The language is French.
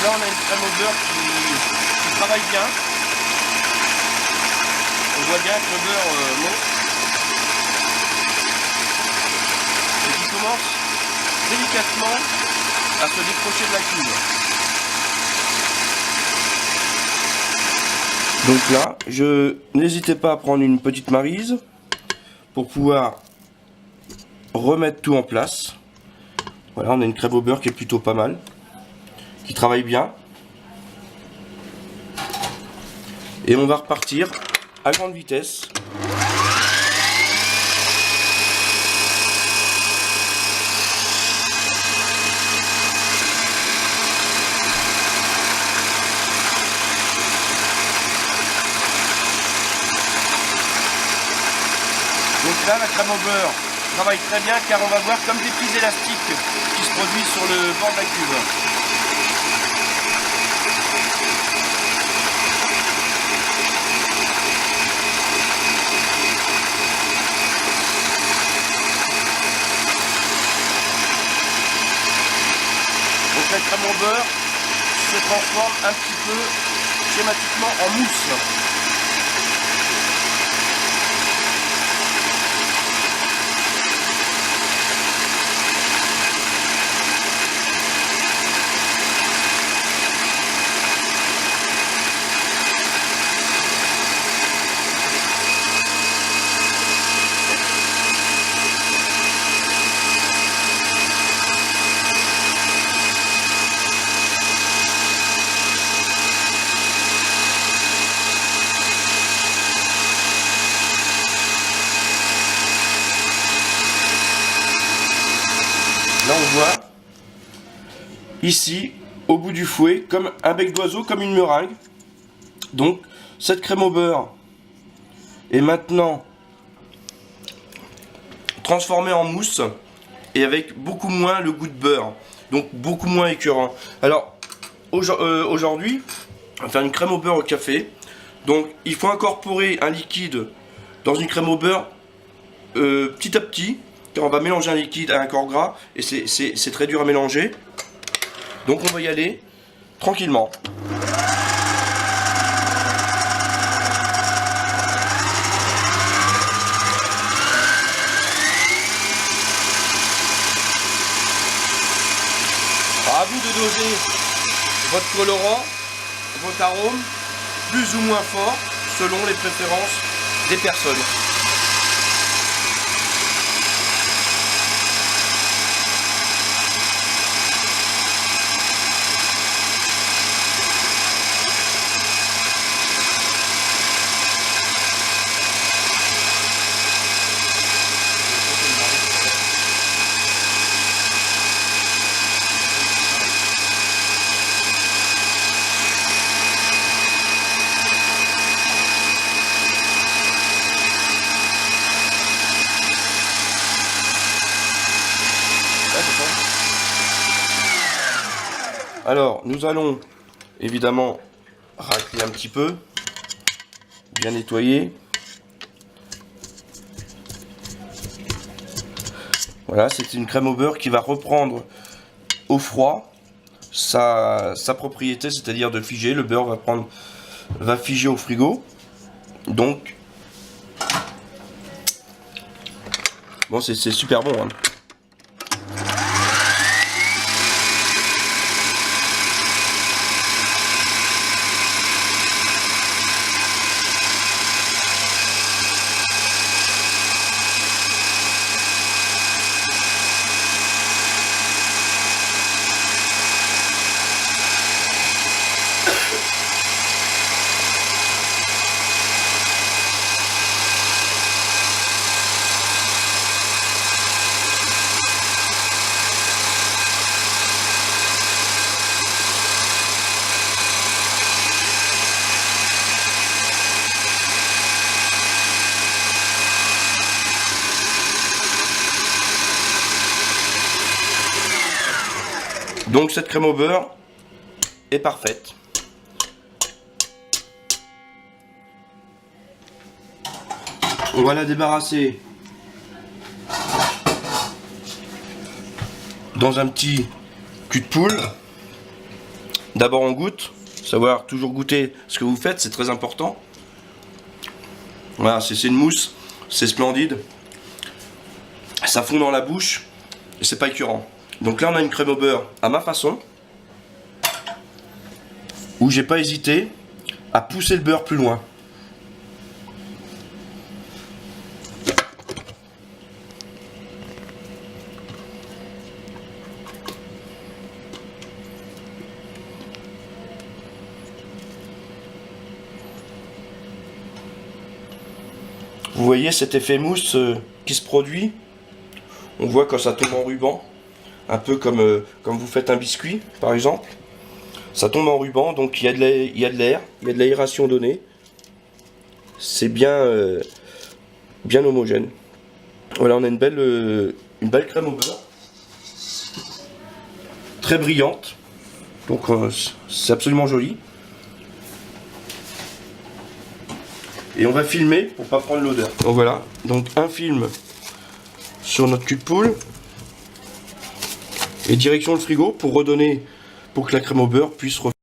là on a une crème au beurre qui travaille bien. On voit bien que le beurre monte. Et qui commence délicatement à se décrocher de la cuve. Donc là, n'hésitez pas à prendre une petite maryse pour pouvoir remettre tout en place. Voilà, on a une crème au beurre qui est plutôt pas mal, qui travaille bien. Et on va repartir à grande vitesse. Donc là, la crème au beurre travaille très bien car on va voir comme des petits élastiques qui se produisent sur le bord de la cuve. Donc la crème au beurre se transforme un petit peu schématiquement en mousse. Là on voit ici au bout du fouet comme un bec d'oiseau, comme une meringue. Donc cette crème au beurre est maintenant transformée en mousse et avec beaucoup moins le goût de beurre, donc beaucoup moins écœurant. Alors aujourd'hui on va faire une crème au beurre au café. Donc il faut incorporer un liquide dans une crème au beurre petit à petit. On va mélanger un liquide à un corps gras et c'est très dur à mélanger. Donc on va y aller tranquillement. Alors à vous de doser votre colorant, votre arôme, plus ou moins fort selon les préférences des personnes. Alors, nous allons évidemment racler un petit peu, bien nettoyer. Voilà, c'est une crème au beurre qui va reprendre au froid sa propriété, c'est-à-dire de figer. Le beurre va figer au frigo. Donc, bon, c'est super bon, hein. Donc cette crème au beurre est parfaite. On va la débarrasser dans un petit cul de poule. D'abord on goûte, savoir toujours goûter ce que vous faites, c'est très important. Voilà, c'est une mousse, c'est splendide. Ça fond dans la bouche et c'est pas écœurant. Donc là on a une crème au beurre à ma façon, où j'ai pas hésité à pousser le beurre plus loin. Vous voyez cet effet mousse qui se produit. On voit quand ça tombe en ruban, un peu comme vous faites un biscuit par exemple. Ça tombe en ruban, donc il y a de l'air, il y a de l'aération donnée. C'est bien, bien homogène. Voilà, on a une belle crème au beurre. Très brillante. Donc c'est absolument joli. Et on va filmer pour pas prendre l'odeur. Donc voilà, donc un film sur notre cul de poule. Et direction le frigo pour redonner, pour que la crème au beurre puisse refaire.